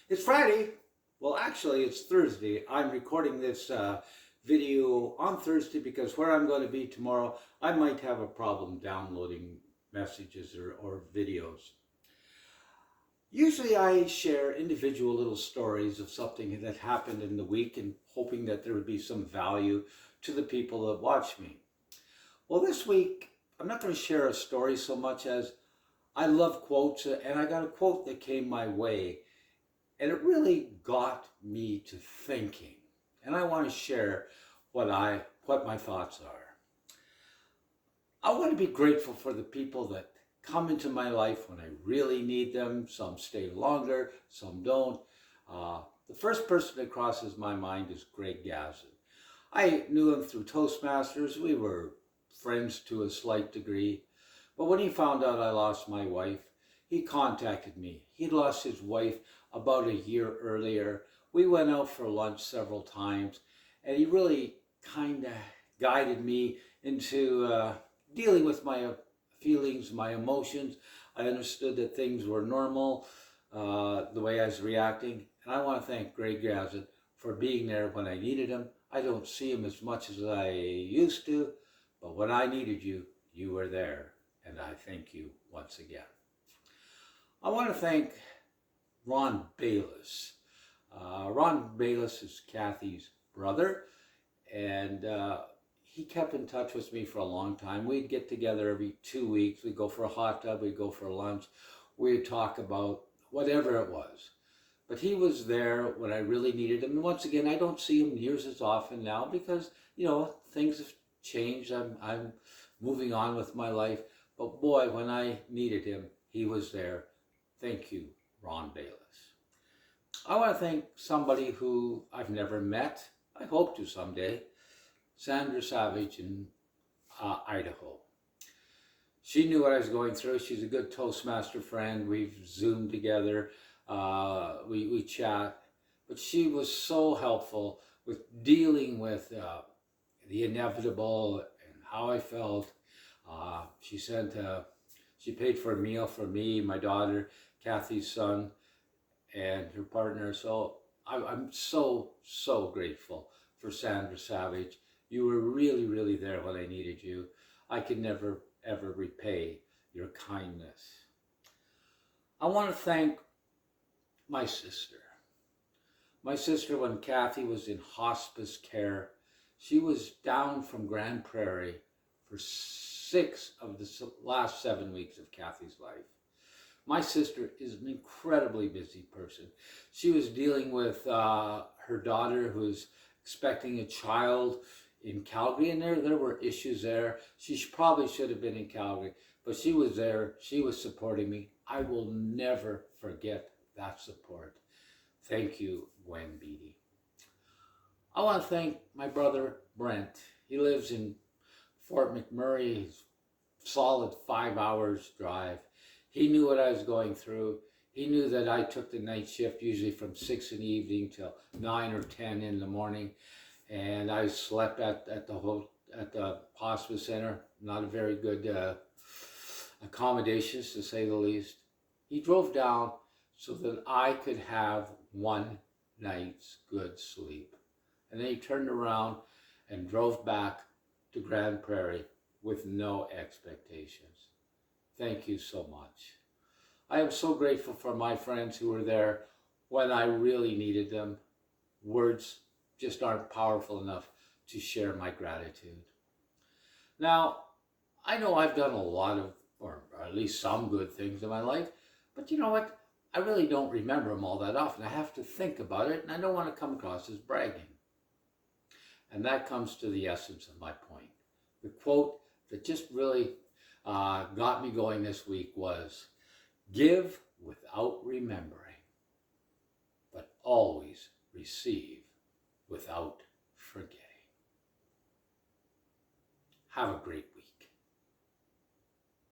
It's Friday. Well, actually, it's Thursday. I'm recording this video on Thursday because where I'm going to be tomorrow, I might have a problem downloading messages or videos. Usually, I share individual little stories of something that happened in the week and hoping that there would be some value to the people that watch me. Well, this week, I'm not going to share a story so much as I love quotes, and I got a quote that came my way. And it really got me to thinking. And I want to share what my thoughts are. I want to be grateful for the people that come into my life when I really need them. Some stay longer, some don't. The first person that crosses my mind is Greg Gazin. I knew him through Toastmasters. We were friends to a slight degree. But when he found out I lost my wife, he contacted me. He'd lost his wife about a year earlier. We went out for lunch several times, and he really kind of guided me into dealing with my feelings, my emotions. I understood that things were normal, the way I was reacting. And I want to thank Greg Gazin for being there when I needed him. I don't see him as much as I used to, but when I needed you, you were there. And I thank you once again. I want to thank Ron Bayless. Ron Bayless is Kathy's brother, and he kept in touch with me for a long time. We'd get together every 2 weeks. We'd go for a hot tub. We'd go for lunch. We'd talk about whatever it was. But he was there when I really needed him. And once again, I don't see him near as often now because, things have changed. I'm moving on with my life. But boy, when I needed him, he was there. Thank you, Ron Bayless. I want to thank somebody who I've never met. I hope to someday. Sandra Savage in Idaho. She knew what I was going through. She's a good Toastmaster friend. We've Zoomed together. We chat. But she was so helpful with dealing with the inevitable and how I felt. She paid for a meal for me, my daughter, Kathy's son, and her partner. So I'm so grateful for Sandra Savage. You were really, really there when I needed you. I can never, ever repay your kindness. I want to thank my sister. My sister, when Kathy was in hospice care, she was down from Grand Prairie for 6 of the last 7 weeks of Kathy's life. My sister is an incredibly busy person. She was dealing with her daughter who's expecting a child in Calgary, and there were issues there. She probably should have been in Calgary, but she was there. She was supporting me. I will never forget that support. Thank you, Gwen Beatty. I want to thank my brother, Brent. He lives in Fort McMurray. He's solid 5 hours drive. He knew what I was going through. He knew that I took the night shift usually from 6 in the evening till 9 or 10 in the morning. And I slept at the hospice center. Not a very good accommodations, to say the least. He drove down so that I could have one night's good sleep. And then he turned around and drove back to Grand Prairie with no expectations. Thank you so much. I am so grateful for my friends who were there when I really needed them. Words just aren't powerful enough to share my gratitude. Now, I know I've done a lot of, or at least some good things in my life, but you know what? I really don't remember them all that often. I have to think about it, and I don't want to come across as bragging. And that comes to the essence of my point. The quote that just really got me going this week was, "Give without remembering, but always receive without forgetting." Have a great